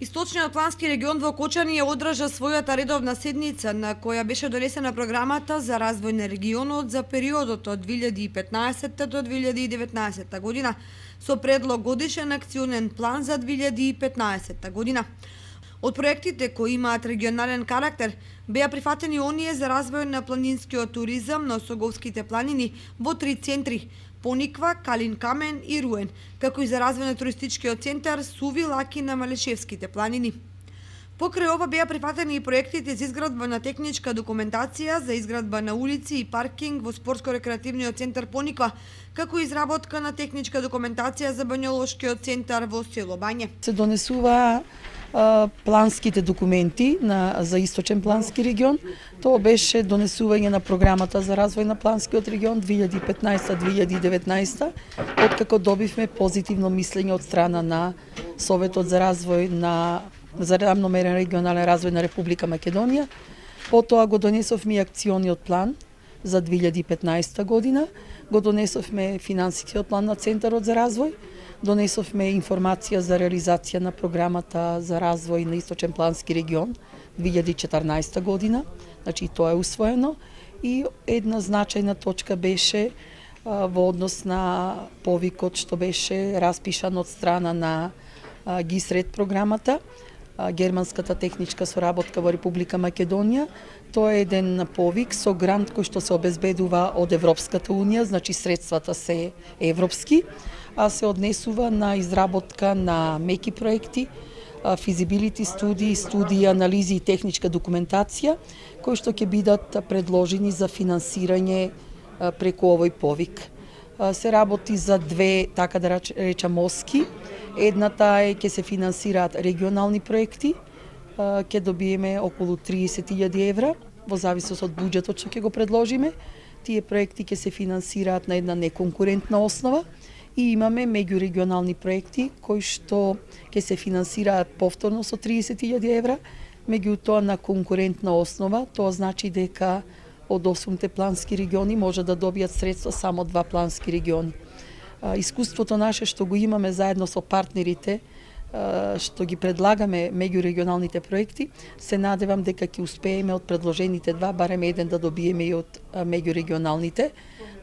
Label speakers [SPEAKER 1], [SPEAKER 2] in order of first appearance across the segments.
[SPEAKER 1] Источниот плански регион во Кочани ја одржа својата редовна седница на која беше донесена програмата за развој на регионот за периодот од 2015 до 2019 година со предлог годишен акционен план за 2015 година. Од проектите кои имаат регионален карактер беа прифатени оние за развој на планинскиот туризам на Осоговските планини во 3 центри: Пониква, Калин Камен и Руен, како и за развој на туристичкиот центар Суви Лаки на Малешевските планини. Покрај ова беа прифатени и проектите за изградба на техничка документација за изградба на улици и паркинг во спортско-рекреативниот центар Пониква, како и изработка на техничка документација за бањолошкиот центар во село Бање.
[SPEAKER 2] Се донесува планските документи за Источен плански регион. Тоа беше донесување на програмата за развој на планскиот регион 2015-2019, откако добивме позитивно мислење од страна на Советот за развој за рамномерен регионален развој на Република Македонија. Потоа го донесовме и акциониот план за 2015 година, го донесовме финансискиот план на Центарот за развој, донесовме информација за реализација на програмата за развој на Источен плански регион 2014 година, значи тоа е усвоено, и една значајна точка беше во однос на повикот што беше распишан од страна на ГИСРЕД програмата, Германската техничка соработка во Република Македонија. Тоа е еден повик со грант кој што се обезбедува од Европската унија, значи средствата се европски, а се однесува на изработка на меки проекти, физибилити студии, анализи и техничка документација, кои што ќе бидат предложени за финансирање преку овој повик. Се работи за две, така да речам, оски. Едната е ќе се финансираат регионални проекти, ќе добиеме околу 30.000 евра, во зависност од буџетот што ќе го предложиме. Тие проекти ќе се финансираат на една неконкурентна основа и имаме меѓурегионални проекти кои што ќе се финансираат повторно со 30.000 евра, меѓутоа на конкурентна основа. Тоа значи дека од 8 плански региони може да добијат средства само 2 плански региони. Искуството наше што го имаме заедно со партнерите, што ги предлагаме меѓурегионалните проекти, се надевам дека ќе успееме од предложените 2, барем еден да добиеме и од меѓурегионалните.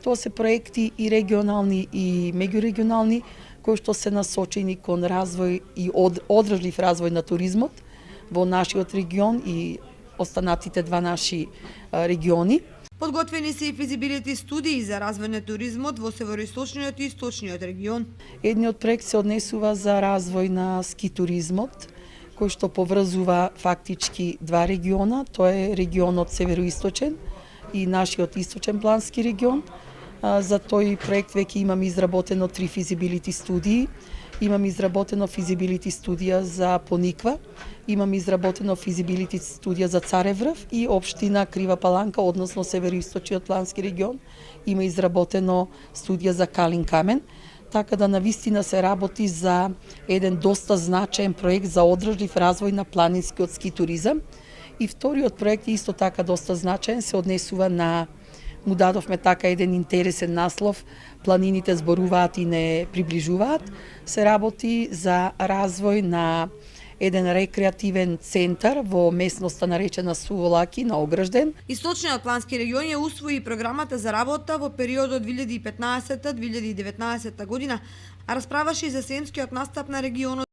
[SPEAKER 2] Тоа се проекти и регионални и меѓурегионални, кои што се насочени кон развој и одржлив развој на туризмот во нашиот регион и останатите 2 наши региони.
[SPEAKER 1] Подготвени се и физибилити студии за развој на туризмот во североисточниот и источниот регион.
[SPEAKER 2] Едниот проект се однесува за развој на ски туризмот, кој што поврзува фактички 2 региона, тоа е регионот североисточен и нашиот источен плански регион. За тој проект веќе имам изработено 3 физибилити студии. Имам изработено физибилити студија за Пониква, имам изработено физибилити студија за Цареврв и општина Крива Паланка, односно североисточниот плански регион, има изработено студија за Калин Камен, така да навистина се работи за еден доста значаен проект за одржлив развој на планинскиот ски туризам. И вториот проект е исто така доста значаен, се однесува на, му дадовме така еден интересен наслов, планините зборуваат и не приближуваат. Се работи за развој на еден рекреативен центар во местноста наречена Суволаки на Огражден.
[SPEAKER 1] Источниот плански регион ја усвои програмата за работа во периодот 2015-2019 година, а расправаше и за сенскиот настап на регионот